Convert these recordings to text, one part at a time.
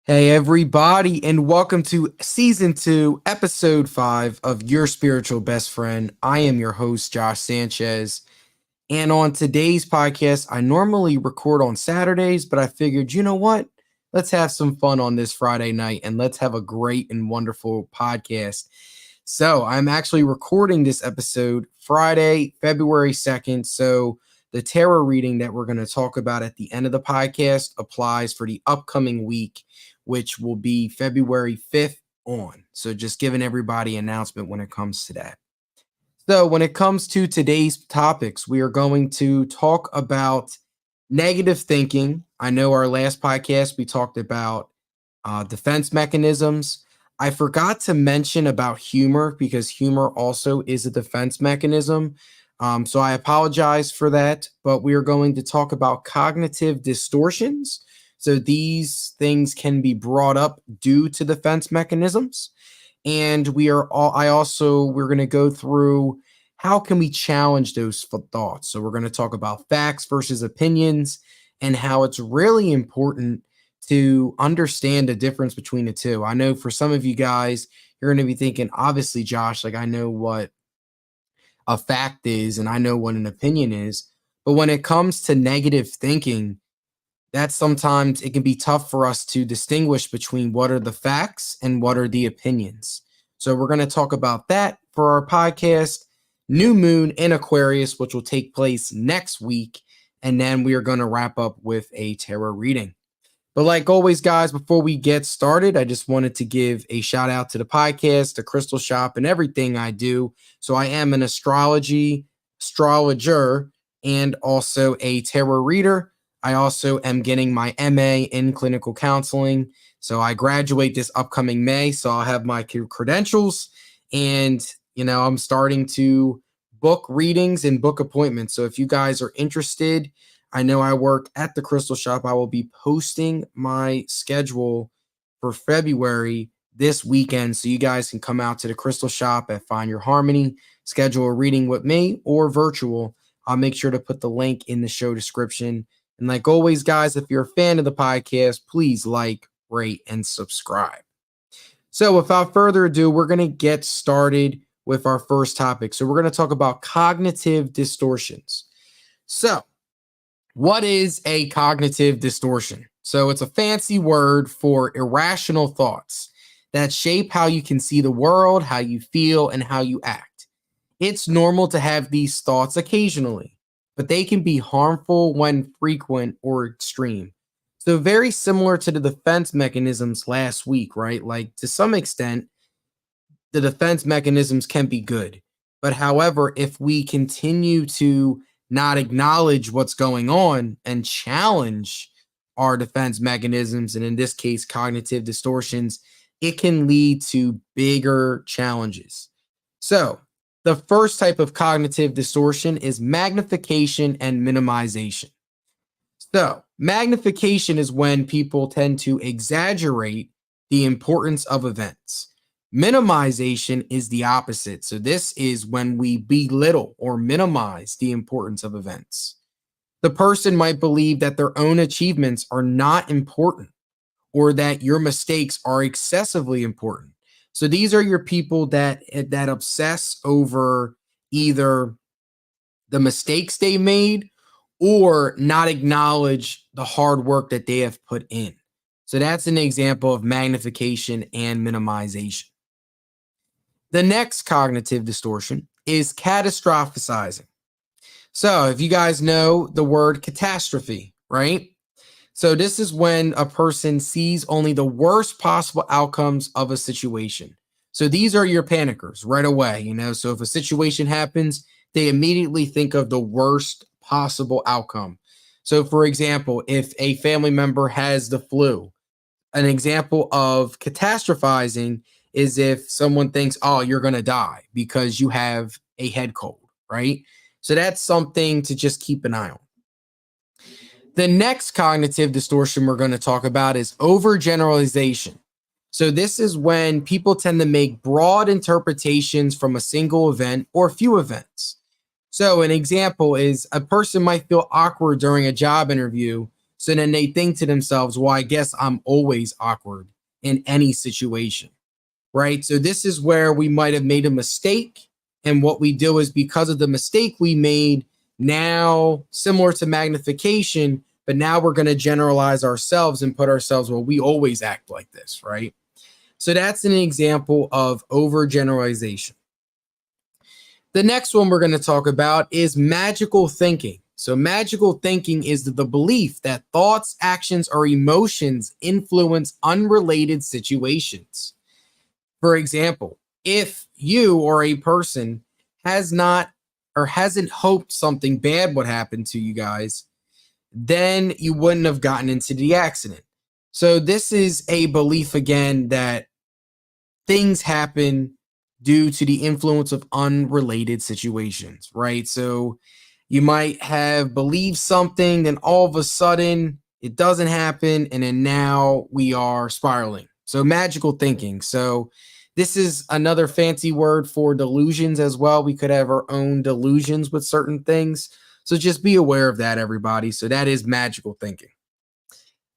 Hey, everybody, and welcome to season 2, episode 5 of Your Spiritual Best Friend. I am your host, Josh Sanchez. And on today's podcast, I normally record on Saturdays, but I figured, you know what? Let's have some fun on this Friday night and let's have a great and wonderful podcast. So, I'm actually recording this episode Friday, February 2nd. So, the tarot reading that we're going to talk about at the end of the podcast applies for the upcoming week, which will be February 5th on. So, just giving everybody an announcement when it comes to that. So, when it comes to today's topics, we are going to talk about negative thinking. I know our last podcast we talked about defense mechanisms. I forgot to mention about humor because humor also is a defense mechanism. So I apologize for that, but we are going to talk about cognitive distortions. So these things can be brought up due to defense mechanisms. And we're going to go through how can we challenge those thoughts. So we're going to talk about facts versus opinions and how it's really important to understand the difference between the two. I know for some of you guys, you're going to be thinking, obviously, Josh, like I know what a fact is and I know what an opinion is. But when it comes to negative thinking, that sometimes it can be tough for us to distinguish between what are the facts and what are the opinions. So we're going to talk about that for our podcast, New Moon in Aquarius, which will take place next week. And then we are going to wrap up with a tarot reading. But like always, guys, before we get started, I just wanted to give a shout out to the podcast, the crystal shop, and everything I do. So I am an astrologer, and also a tarot reader. I also am getting my MA in clinical counseling. So I graduate this upcoming May. So I'll have my credentials and, I'm starting to book readings and book appointments. So if you guys are interested, I know I work at the crystal shop. I will be posting my schedule for February this weekend. So you guys can come out to the crystal shop at Find Your Harmony, schedule a reading with me or virtual. I'll make sure to put the link in the show description. And like always, guys, if you're a fan of the podcast, please like, rate, and subscribe. So without further ado, we're going to get started with our first topic. So we're going to talk about cognitive distortions. So what is a cognitive distortion? So it's a fancy word for irrational thoughts that shape how you can see the world, how you feel, and how you act. It's normal to have these thoughts occasionally, but they can be harmful when frequent or extreme. So very similar to the defense mechanisms last week, right? Like to some extent, the defense mechanisms can be good. But however, if we continue to not acknowledge what's going on and challenge our defense mechanisms, and in this case, cognitive distortions, it can lead to bigger challenges. So the first type of cognitive distortion is magnification and minimization. So magnification is when people tend to exaggerate the importance of events. Minimization is the opposite. So this is when we belittle or minimize the importance of events. The person might believe that their own achievements are not important or that your mistakes are excessively important. So these are your people that obsess over either the mistakes they made or not acknowledge the hard work that they have put in. So that's an example of magnification and minimization. The next cognitive distortion is catastrophizing. So if you guys know the word catastrophe, right? So this is when a person sees only the worst possible outcomes of a situation. So these are your panickers right away, So if a situation happens, they immediately think of the worst possible outcome. So for example, if a family member has the flu, an example of catastrophizing is if someone thinks, oh, you're going to die because you have a head cold, right? So that's something to just keep an eye on. The next cognitive distortion we're going to talk about is overgeneralization. So this is when people tend to make broad interpretations from a single event or few events. So an example is a person might feel awkward during a job interview, So then they think to themselves, well, I guess I'm always awkward in any situation, right? So this is where we might have made a mistake. And what we do is because of the mistake we made, now similar to magnification, but now we're going to generalize ourselves and put ourselves, well, we always act like this, right? So that's an example of overgeneralization. The next one we're going to talk about is magical thinking. So magical thinking is the belief that thoughts, actions, or emotions influence unrelated situations. For example, if you or a person has not or hasn't hoped something bad would happen to you guys, then you wouldn't have gotten into the accident. So this is a belief again that things happen due to the influence of unrelated situations, right? So you might have believed something, then all of a sudden it doesn't happen, and then now we are spiraling. So magical thinking. So this is another fancy word for delusions as well. We could have our own delusions with certain things. So just be aware of that, everybody. So that is magical thinking.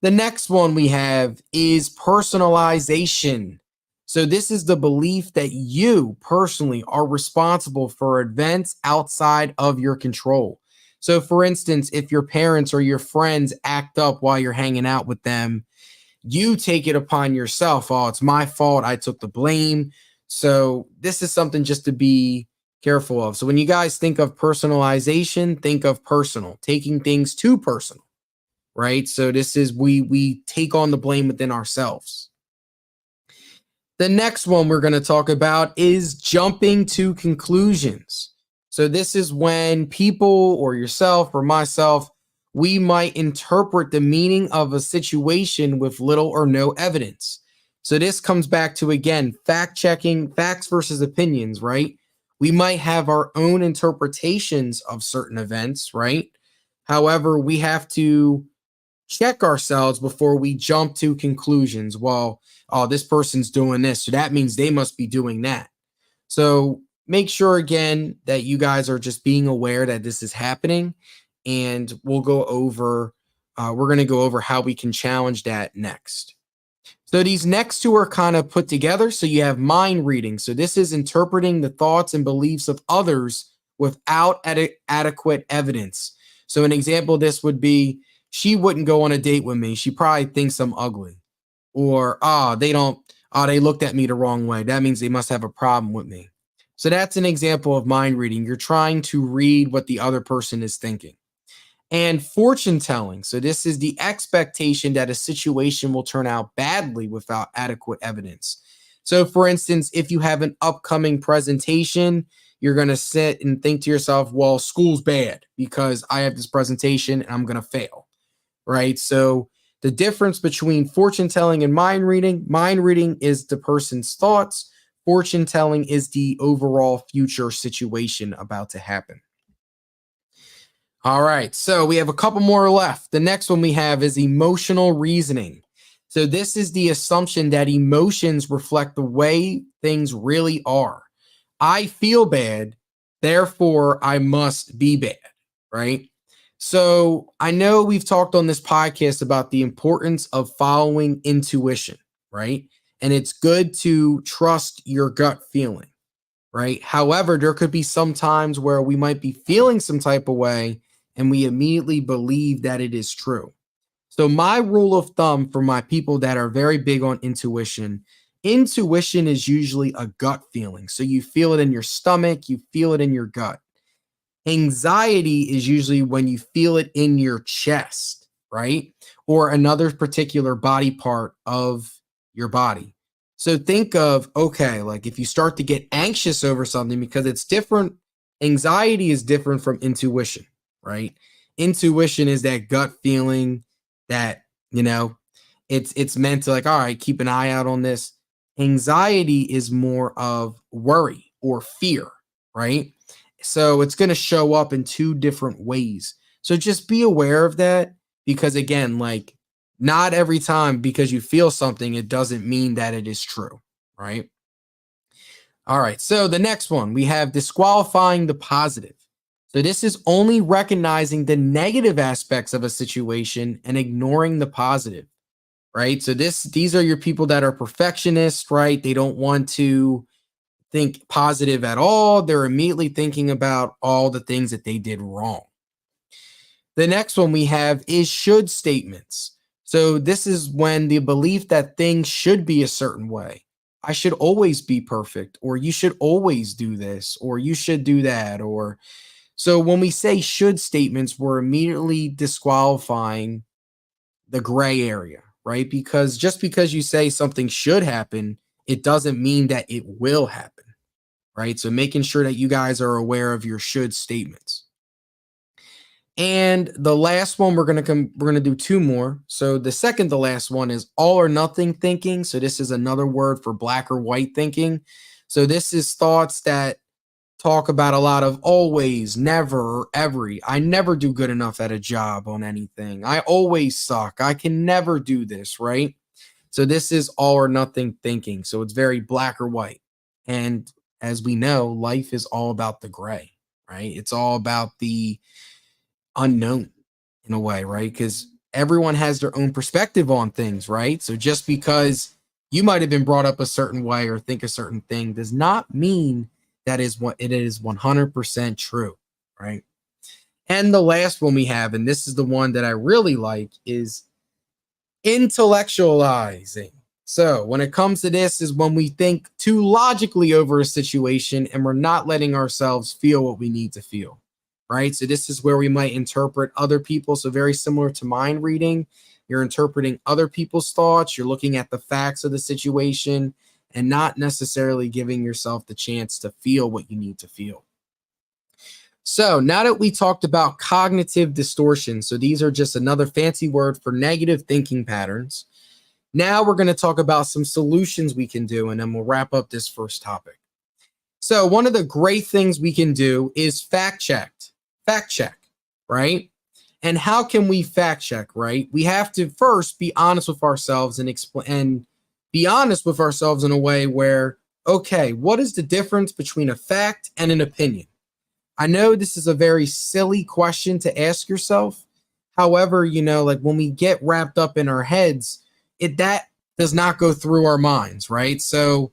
The next one we have is personalization. So this is the belief that you personally are responsible for events outside of your control. So for instance, if your parents or your friends act up while you're hanging out with them, you take it upon yourself. Oh, it's my fault. I took the blame. So this is something just to be careful of. So when you guys think of personalization, think of personal, taking things too personal, right? So this is we take on the blame within ourselves. The next one we're going to talk about is jumping to conclusions. So this is when people or yourself or myself, we might interpret the meaning of a situation with little or no evidence. So this comes back to, again, fact checking, facts versus opinions, right? We might have our own interpretations of certain events, right? However, we have to check ourselves before we jump to conclusions. Well, oh, this person's doing this, so that means they must be doing that. So make sure again that you guys are just being aware that this is happening, and we're going to go over how we can challenge that next. So these next two are kind of put together. So you have mind reading. So this is interpreting the thoughts and beliefs of others without adequate evidence. So an example of this would be, she wouldn't go on a date with me. She probably thinks I'm ugly. Or, they looked at me the wrong way. That means they must have a problem with me. So that's an example of mind reading. You're trying to read what the other person is thinking. And fortune telling. So this is the expectation that a situation will turn out badly without adequate evidence. So for instance, if you have an upcoming presentation, you're going to sit and think to yourself, well, school's bad because I have this presentation and I'm going to fail, right? So the difference between fortune telling and mind reading is the person's thoughts. Fortune telling is the overall future situation about to happen. All right, so we have a couple more left. The next one we have is emotional reasoning. So this is the assumption that emotions reflect the way things really are. I feel bad, therefore I must be bad, right? So I know we've talked on this podcast about the importance of following intuition, right? And it's good to trust your gut feeling, right? However, there could be some times where we might be feeling some type of way and we immediately believe that it is true. So my rule of thumb for my people that are very big on intuition is usually a gut feeling. So you feel it in your stomach, you feel it in your gut. Anxiety is usually when you feel it in your chest, right? Or another particular body part of your body. So think of, okay, like if you start to get anxious over something, because it's different, anxiety is different from intuition, right? Intuition is that gut feeling that, it's meant to, like, all right, keep an eye out on this. Anxiety is more of worry or fear, right? So it's going to show up in two different ways. So just be aware of that, because again, like, not every time because you feel something, it doesn't mean that it is true, right? All right. So the next one, we have disqualifying the positive. So this is only recognizing the negative aspects of a situation and ignoring the positive, right? So these are your people that are perfectionists, right? They don't want to think positive at all. They're immediately thinking about all the things that they did wrong. The next one we have is should statements. So this is when the belief that things should be a certain way. I should always be perfect, or you should always do this, or you should do that, or so when we say should statements, we're immediately disqualifying the gray area, right? Because just because you say something should happen, it doesn't mean that it will happen, right? So making sure that you guys are aware of your should statements. And the last one we're going to do two more. So the second to last one is all or nothing thinking. So this is another word for black or white thinking. So this is thoughts that talk about a lot of always, never, or every. I never do good enough at a job on anything. I always suck. I can never do this, right? So this is all or nothing thinking. So it's very black or white. And as we know, life is all about the gray, right? It's all about the unknown in a way, right? Because everyone has their own perspective on things, right? So just because you might have been brought up a certain way or think a certain thing does not mean that is what it is 100% true, right? And the last one we have, and this is the one that I really like, is intellectualizing. So when it comes to this is when we think too logically over a situation and we're not letting ourselves feel what we need to feel, right? So this is where we might interpret other people. So very similar to mind reading, you're interpreting other people's thoughts. You're looking at the facts of the situation and not necessarily giving yourself the chance to feel what you need to feel. So now that we talked about cognitive distortion, so these are just another fancy word for negative thinking patterns. Now we're going to talk about some solutions we can do, and then we'll wrap up this first topic. So one of the great things we can do is fact check, right? And how can we fact check, right? We have to first be honest with ourselves and be honest with ourselves in a way where, okay, what is the difference between a fact and an opinion? I know this is a very silly question to ask yourself. However, like when we get wrapped up in our heads, that does not go through our minds, right? So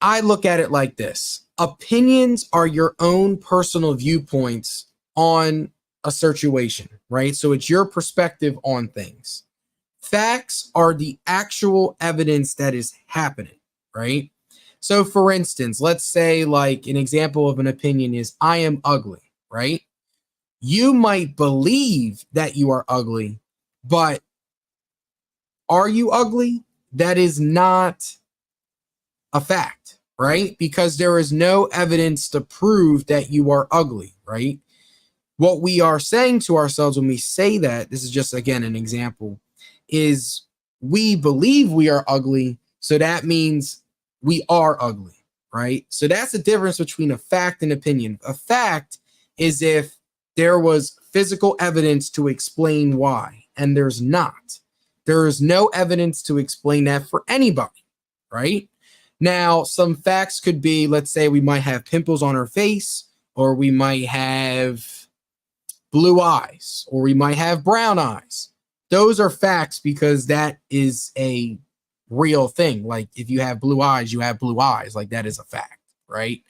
I look at it like this. Opinions are your own personal viewpoints on a situation, right? So it's your perspective on things. Facts are the actual evidence that is happening, right? So for instance, let's say like an example of an opinion is I am ugly, right? You might believe that you are ugly, but are you ugly? That is not a fact, right? Because there is no evidence to prove that you are ugly, right? What we are saying to ourselves when we say that, this is just again an example, is we believe we are ugly, so that means we are ugly, right? So that's the difference between a fact and opinion. A fact is if there was physical evidence to explain why, and there's not. There is no evidence to explain that for anybody, right? Now, some facts could be, let's say we might have pimples on our face, or we might have blue eyes, or we might have brown eyes. Those are facts because that is a real thing. Like if you have blue eyes, you have blue eyes. Like that is a fact, right?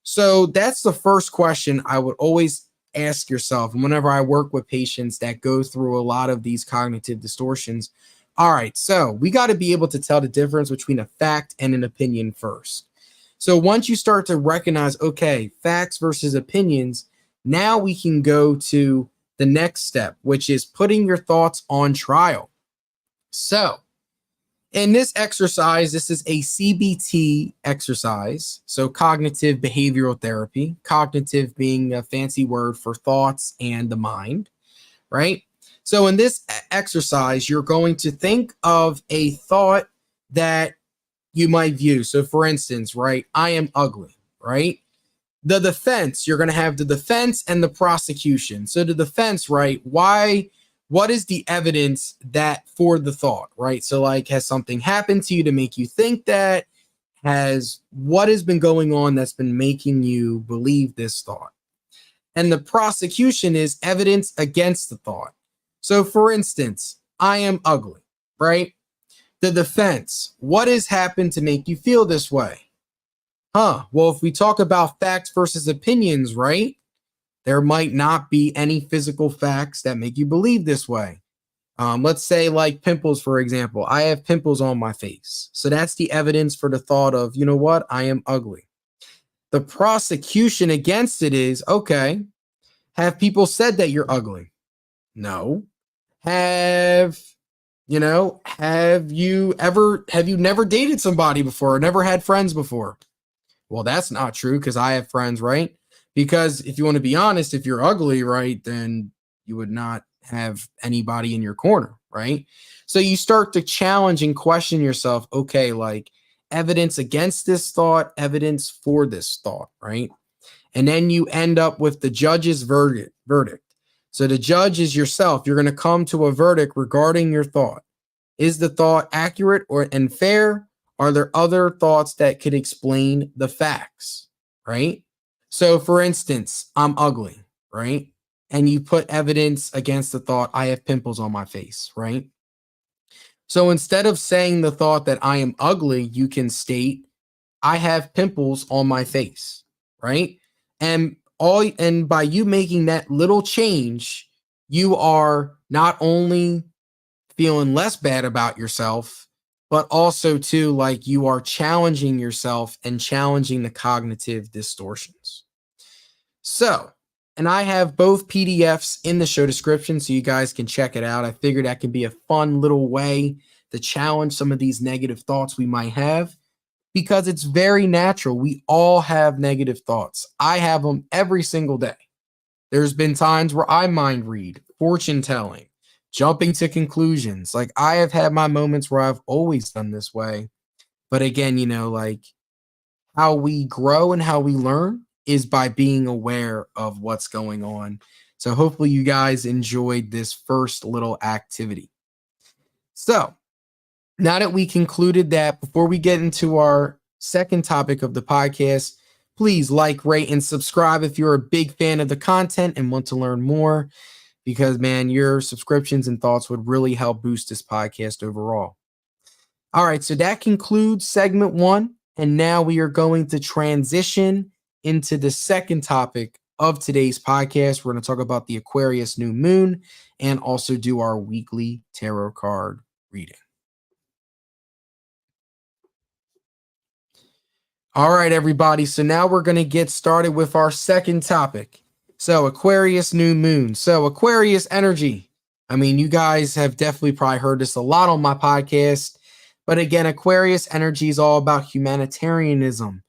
So that's the first question I would always ask yourself. And whenever I work with patients that go through a lot of these cognitive distortions, all right, so we got to be able to tell the difference between a fact and an opinion first. So once you start to recognize, okay, facts versus opinions, now we can go to the next step, which is putting your thoughts on trial. So in this exercise, this is a CBT exercise. So cognitive behavioral therapy, cognitive being a fancy word for thoughts and the mind, right? So in this exercise, you're going to think of a thought that you might view. So for instance, right, I am ugly, right? The defense, you're going to have the defense and the prosecution. So the defense, right, what is the evidence that for the thought, right? So like, has something happened to you to make you think that? What has been going on that's been making you believe this thought? And the prosecution is evidence against the thought. So, for instance, I am ugly, right? The defense, what has happened to make you feel this way? Well, if we talk about facts versus opinions, right? There might not be any physical facts that make you believe this way. Let's say, like pimples, for example. I have pimples on my face. So that's the evidence for the thought of, you know what? I am ugly. The prosecution against it is, okay, have people said that you're ugly? No. Have you never dated somebody before or never had friends before? Well, that's not true because I have friends, right? Because if you want to be honest, if you're ugly, right, then you would not have anybody in your corner, right? So you start to challenge and question yourself, okay, like evidence against this thought, evidence for this thought, right? And then you end up with the judge's verdict. So the judge is yourself. You're going to come to a verdict regarding your thought. Is the thought accurate and fair? Are there other thoughts that could explain the facts, right? So for instance, I'm ugly, right? And you put evidence against the thought, I have pimples on my face, right? So instead of saying the thought that I am ugly, you can state, I have pimples on my face, right? And by you making that little change, you are not only feeling less bad about yourself, but also too, like you are challenging yourself and challenging the cognitive distortions. So, and I have both PDFs in the show description so you guys can check it out. I figured that could be a fun little way to challenge some of these negative thoughts we might have because it's very natural. We all have negative thoughts. I have them every single day. There's been times where I mind read, fortune telling, jumping to conclusions. Like I have had my moments where I've always done this way. But again, like how we grow and how we learn is by being aware of what's going on. So hopefully you guys enjoyed this first little activity. So now that we concluded that, before we get into our second topic of the podcast, please like, rate, and subscribe if you're a big fan of the content and want to learn more, because, man, your subscriptions and thoughts would really help boost this podcast overall. All right, so that concludes segment 1, and now we are going to transition into the second topic of today's podcast. We're going to talk about the Aquarius New Moon and also do our weekly tarot card reading. All right, everybody. So now we're going to get started with our second topic. So Aquarius New Moon. So Aquarius energy. I mean, you guys have definitely probably heard this a lot on my podcast. But again, Aquarius energy is all about humanitarianism,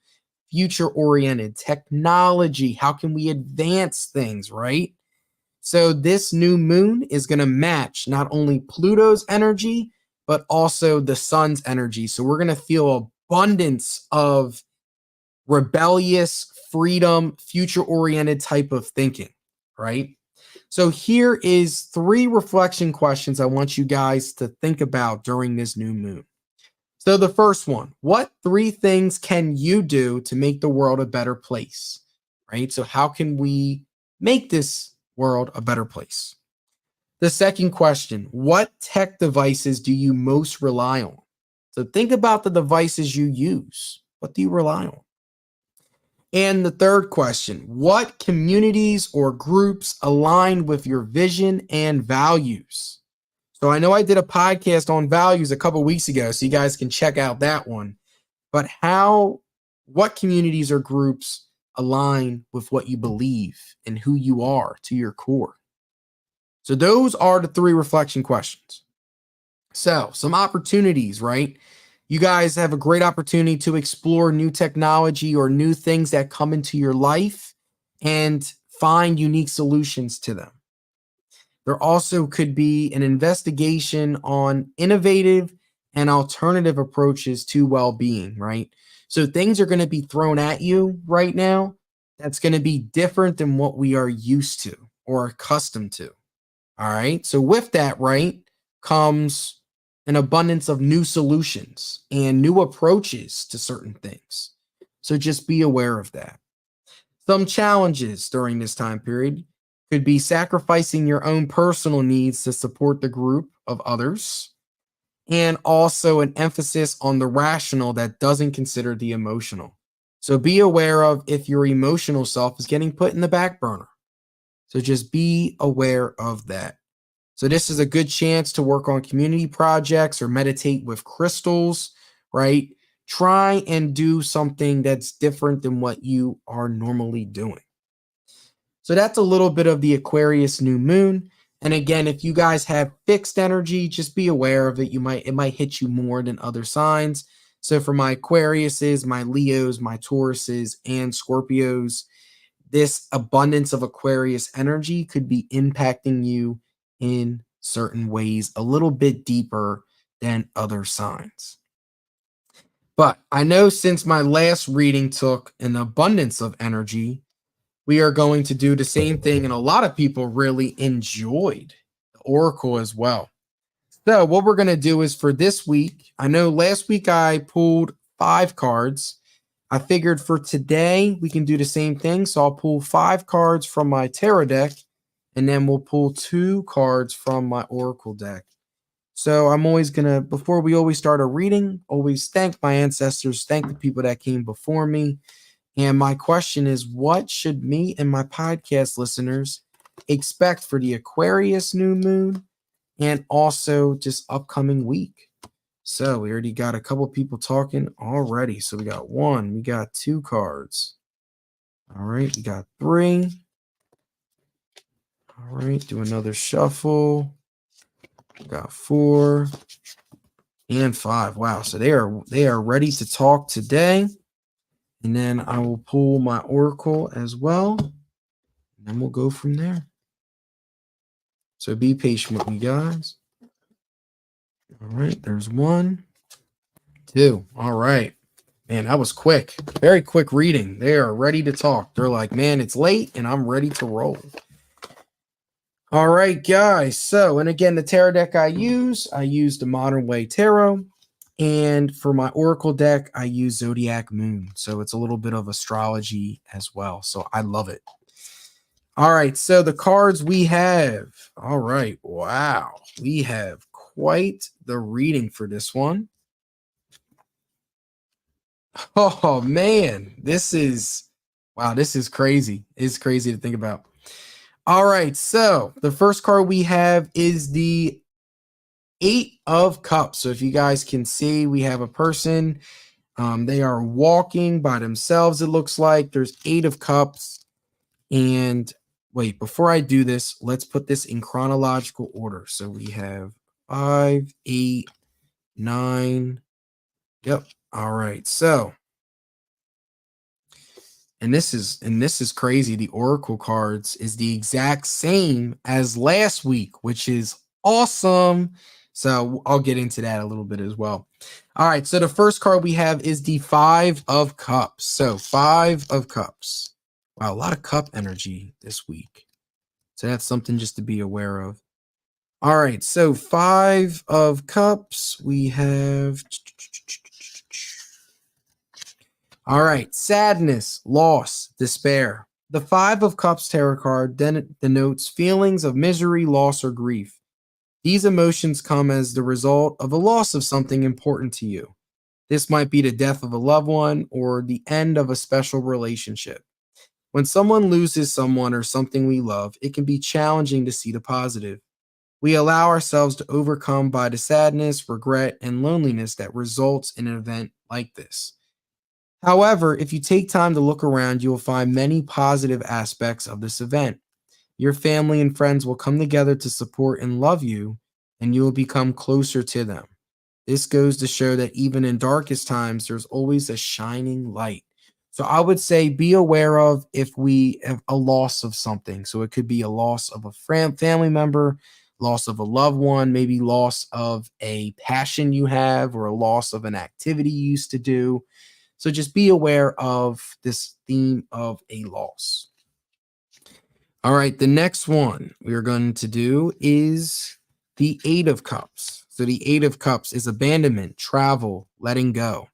future-oriented technology. How can we advance things, right? So this new moon is going to match not only Pluto's energy, but also the sun's energy. So we're going to feel abundance of rebellious, freedom, future-oriented type of thinking, right? So here is 3 reflection questions I want you guys to think about during this new moon. So the first one, what 3 things can you do to make the world a better place, right? So how can we make this world a better place? The second question, what tech devices do you most rely on? So think about the devices you use. What do you rely on? And the third question, what communities or groups align with your vision and values? So I know I did a podcast on values a couple weeks ago, so you guys can check out that one. But what communities or groups align with what you believe and who you are to your core? So those are the 3 reflection questions. So some opportunities, right? You guys have a great opportunity to explore new technology or new things that come into your life and find unique solutions to them. There also could be an investigation on innovative and alternative approaches to well-being, right? So things are going to be thrown at you right now that's going to be different than what we are used to or accustomed to. All right. So with that, right, comes an abundance of new solutions and new approaches to certain things. So just be aware of that. Some challenges during this time period could be sacrificing your own personal needs to support the group of others, and also an emphasis on the rational that doesn't consider the emotional. So be aware of if your emotional self is getting put in the back burner. So just be aware of that. So this is a good chance to work on community projects or meditate with crystals, right? Try and do something that's different than what you are normally doing. So that's a little bit of the Aquarius new moon. And again, if you guys have fixed energy, just be aware of it. It might hit you more than other signs. So for my Aquariuses, my Leos, my Tauruses, and Scorpios, this abundance of Aquarius energy could be impacting you in certain ways a little bit deeper than other signs. But I know since my last reading took an abundance of energy, we are going to do the same thing. And a lot of people really enjoyed the Oracle as well. So what we're going to do is for this week, I know last week I pulled 5 cards. I figured for today, we can do the same thing. So I'll pull 5 cards from my tarot deck, and then we'll pull 2 cards from my Oracle deck. So I'm always going to, before we always start a reading, always thank my ancestors, thank the people that came before me. And my question is, what should me and my podcast listeners expect for the Aquarius new moon and also just upcoming week? So we already got a couple people talking already. So we got 1, we got 2 cards. All right, we got 3. All right, do another shuffle. We got 4 and 5. Wow, so they are ready to talk today. And then I will pull my Oracle as well. And then we'll go from there. So be patient with me, guys. All right, there's 1, 2. All right. Man, that was quick. Very quick reading. They are ready to talk. They're like, man, it's late and I'm ready to roll. All right, guys. So, and again, the tarot deck I use the Modern Way Tarot. And for my Oracle deck, I use Zodiac Moon. So it's a little bit of astrology as well. So I love it. All right. So the cards we have. All right. Wow. We have quite the reading for this one. Oh, man. This is crazy. It's crazy to think about. All right. So the first card we have is the 8 of Cups. So if you guys can see, we have a person. They are walking by themselves, it looks like. There's 8 of Cups. And wait, before I do this, let's put this in chronological order. So we have 5, 8, 9. Yep. All right. So, and this is crazy. The Oracle cards is the exact same as last week, which is awesome. So I'll get into that a little bit as well. All right. So the first card we have is the 5 of Cups. So 5 of Cups. Wow, a lot of cup energy this week. So that's something just to be aware of. All right. So 5 of Cups. We have. All right. Sadness, loss, despair. The 5 of Cups tarot card then denotes feelings of misery, loss, or grief. These emotions come as the result of a loss of something important to you. This might be the death of a loved one or the end of a special relationship. When someone loses someone or something we love, it can be challenging to see the positive. We allow ourselves to overcome by the sadness, regret, and loneliness that results in an event like this. However, if you take time to look around, you will find many positive aspects of this event. Your family and friends will come together to support and love you, and you will become closer to them. This goes to show that even in darkest times, there's always a shining light. So I would say be aware of if we have a loss of something. So it could be a loss of a family member, loss of a loved one, maybe loss of a passion you have, or a loss of an activity you used to do. So just be aware of this theme of a loss. All right, the next one we are going to do is the 8 of Cups. So the 8 of Cups is abandonment, travel, letting go.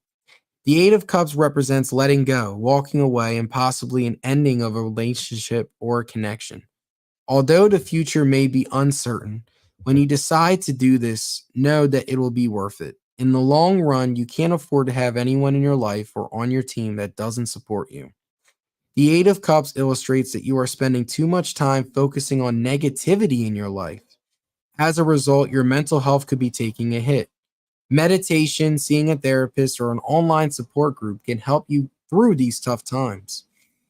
The Eight of Cups represents letting go, walking away, and possibly an ending of a relationship or a connection. Although the future may be uncertain, when you decide to do this, know that it will be worth it. In the long run, you can't afford to have anyone in your life or on your team that doesn't support you. The Eight of Cups illustrates that you are spending too much time focusing on negativity in your life. As a result, your mental health could be taking a hit. Meditation, seeing a therapist, or an online support group can help you through these tough times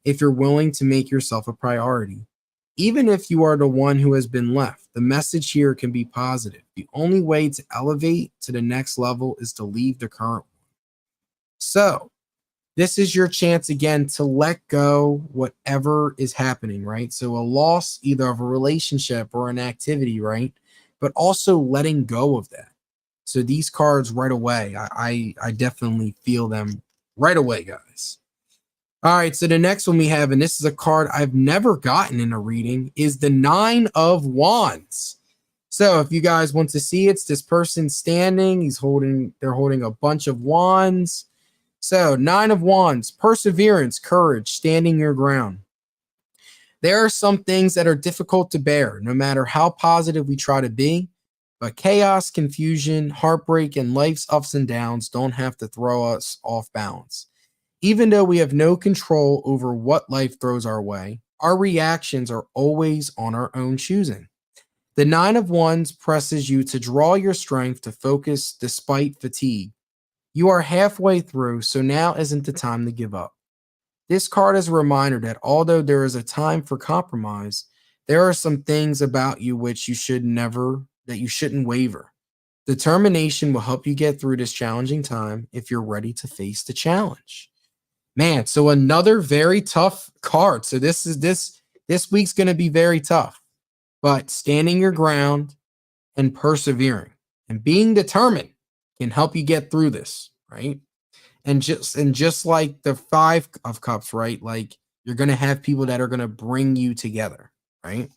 if you're willing to make yourself a priority. Even if you are the one who has been left, the message here can be positive. The only way to elevate to the next level is to leave the current one. So, this is your chance again to let go whatever is happening, right? So, a loss either of a relationship or an activity, right? But also letting go of that. So these cards right away, I definitely feel them right away, guys. All right, so the next one we have, and this is a card I've never gotten in a reading, is the Nine of Wands. So if you guys want to see, it's this person standing. They're holding a bunch of wands. So Nine of Wands, perseverance, courage, standing your ground. There are some things that are difficult to bear, no matter how positive we try to be. But chaos, confusion, heartbreak, and life's ups and downs don't have to throw us off balance. Even though we have no control over what life throws our way, our reactions are always on our own choosing. The Nine of Wands presses you to draw your strength to focus despite fatigue. You are halfway through, so now isn't the time to give up. This card is a reminder that although there is a time for compromise, there are some things about you which you shouldn't waver. Determination will help you get through this challenging time if you're ready to face the challenge. Man, so another very tough card. So this week's going to be very tough. But standing your ground and persevering and being determined can help you get through this, right? And just like the Five of Cups, right? Like you're going to have people that are going to bring you together, right?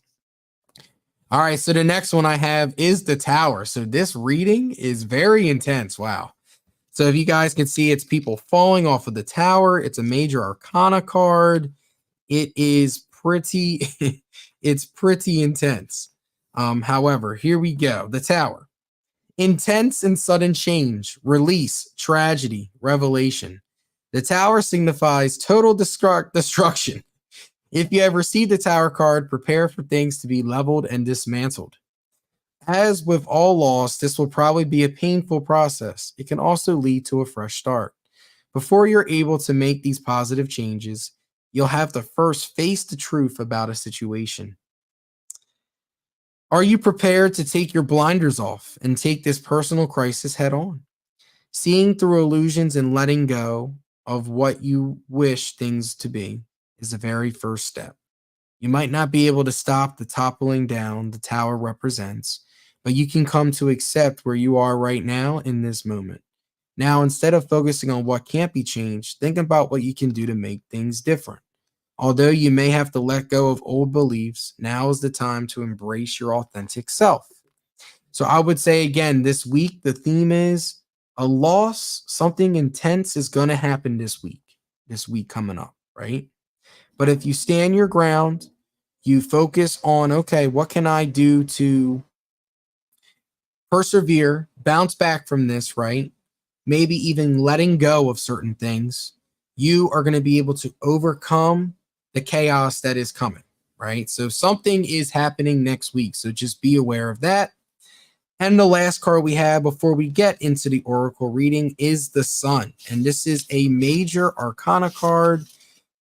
All right, so the next one I have is the Tower. So this reading is very intense. Wow. So if you guys can see, it's people falling off of the tower. It's a major arcana card. It is pretty, it's pretty intense. However, here we go. The Tower. Intense and sudden change, release, tragedy, revelation. The Tower signifies total destruction. If you have received the Tower card, prepare for things to be leveled and dismantled. As with all loss, this will probably be a painful process. It can also lead to a fresh start. Before you're able to make these positive changes, you'll have to first face the truth about a situation. Are you prepared to take your blinders off and take this personal crisis head on? Seeing through illusions and letting go of what you wish things to be is the very first step. You might not be able to stop the toppling down the tower represents, but you can come to accept where you are right now in this moment. Now, instead of focusing on what can't be changed, think about what you can do to make things different. Although you may have to let go of old beliefs, now is the time to embrace your authentic self. So I would say again, this week, the theme is a loss, something intense is going to happen this week coming up, right? But if you stand your ground, you focus on, okay, what can I do to persevere, bounce back from this, right? Maybe even letting go of certain things, you are going to be able to overcome the chaos that is coming, right? So something is happening next week. So just be aware of that. And the last card we have before we get into the Oracle reading is the Sun. And this is a major arcana card.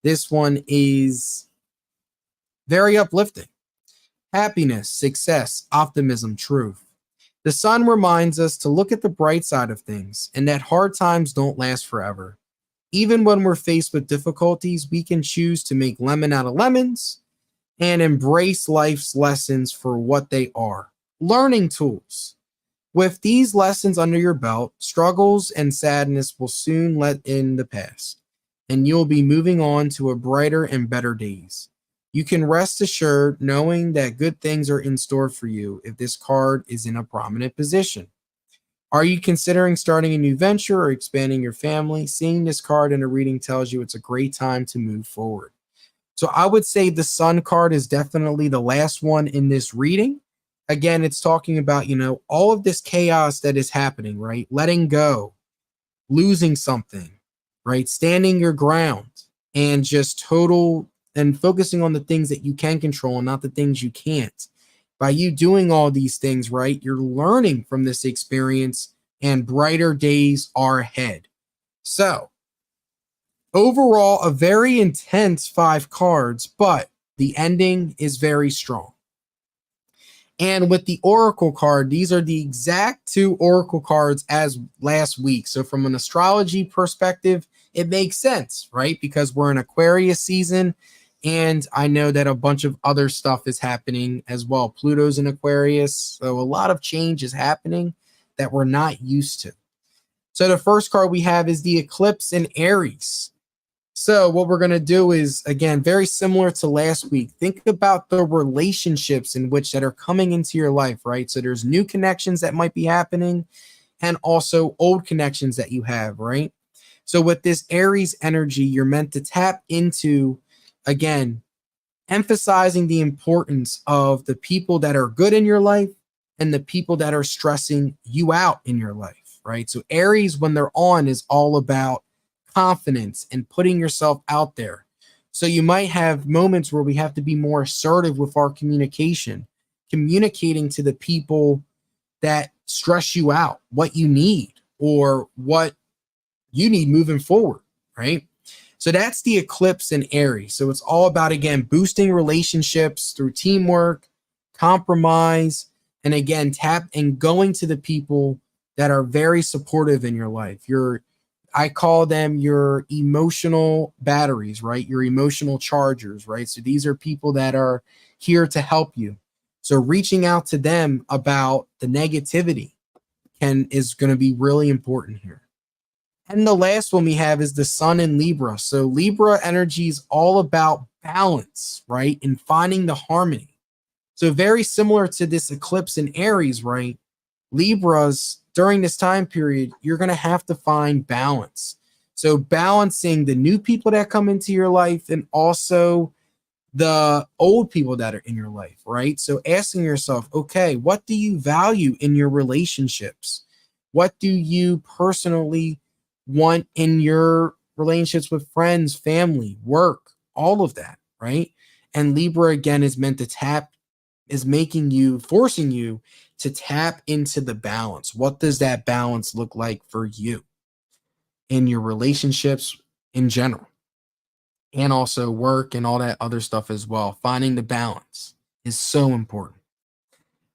This one is very uplifting. Happiness, success, optimism, truth. The Sun reminds us to look at the bright side of things and that hard times don't last forever. Even when we're faced with difficulties, we can choose to make lemon out of lemons and embrace life's lessons for what they are. Learning tools. With these lessons under your belt, struggles and sadness will soon let in the past, and you'll be moving on to a brighter and better days. You can rest assured knowing that good things are in store for you if this card is in a prominent position. Are you considering starting a new venture or expanding your family? Seeing this card in a reading tells you it's a great time to move forward. So I would say the Sun card is definitely the last one in this reading. Again, it's talking about, all of this chaos that is happening, right? Letting go, losing something, right? Standing your ground and just total and focusing on the things that you can control and not the things you can't. By you doing all these things, right, you're learning from this experience and brighter days are ahead. So, overall, a very intense 5 cards, but the ending is very strong. And with the Oracle card, these are the exact 2 Oracle cards as last week. So from an astrology perspective, it makes sense, right? Because we're in Aquarius season. And I know that a bunch of other stuff is happening as well. Pluto's in Aquarius. So a lot of change is happening that we're not used to. So the first card we have is the Eclipse in Aries. So what we're going to do is, again, very similar to last week. Think about the relationships in which that are coming into your life, right? So there's new connections that might be happening and also old connections that you have, right? So with this Aries energy, you're meant to tap into, again, emphasizing the importance of the people that are good in your life and the people that are stressing you out in your life, right? So Aries, when they're on, is all about confidence and putting yourself out there. So you might have moments where we have to be more assertive with our communication, communicating to the people that stress you out, what you need or what you need moving forward, right? So that's the eclipse in Aries. So it's all about, again, boosting relationships through teamwork, compromise, and again, tap and going to the people that are very supportive in your life. I call them your emotional batteries, right? Your emotional chargers, right? So these are people that are here to help you. So reaching out to them about the negativity is going to be really important here. And the last one we have is the Sun in Libra. So Libra energy is all about balance, right? And finding the harmony. So very similar to this eclipse in Aries, right? Libras, during this time period, you're going to have to find balance. So balancing the new people that come into your life and also the old people that are in your life, right? So asking yourself, okay, what do you value in your relationships? What do you personally want in your relationships with friends, family, work, all of that, right? And Libra, again, is meant to forcing you to tap into the balance. What does that balance look like for you in your relationships in general? And also work and all that other stuff as well. Finding the balance is so important.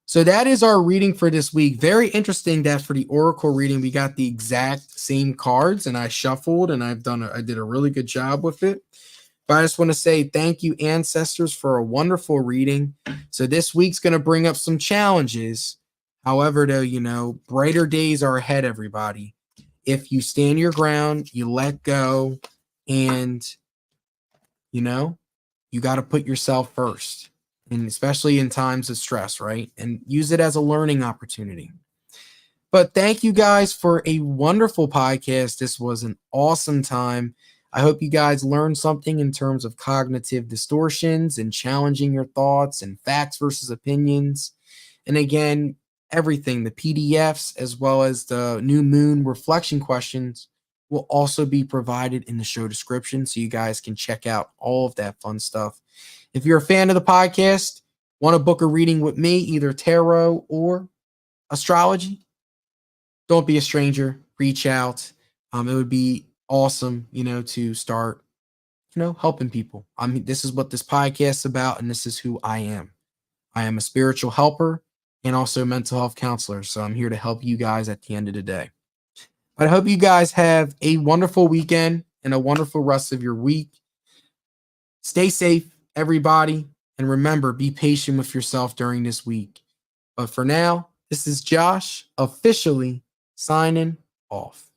So that is our reading for this week. Very interesting that for the Oracle reading, we got the exact same cards and I shuffled and I did a really good job with it. But I just want to say thank you, ancestors, for a wonderful reading. So this week's going to bring up some challenges. However, though, brighter days are ahead, everybody. If you stand your ground, you let go, and, you got to put yourself first. And especially in times of stress, right? And use it as a learning opportunity. But thank you guys for a wonderful podcast. This was an awesome time. I hope you guys learned something in terms of cognitive distortions and challenging your thoughts and facts versus opinions. And again, everything, the PDFs as well as the new moon reflection questions will also be provided in the show description so you guys can check out all of that fun stuff. If you're a fan of the podcast, want to book a reading with me, either tarot or astrology, don't be a stranger. Reach out. It would be awesome, to start, helping people. This is what this podcast is about, and this is who I am. I am a spiritual helper and also a mental health counselor. So I'm here to help you guys at the end of the day. But I hope you guys have a wonderful weekend and a wonderful rest of your week. Stay safe, everybody. And remember, be patient with yourself during this week. But for now, this is Josh officially signing off.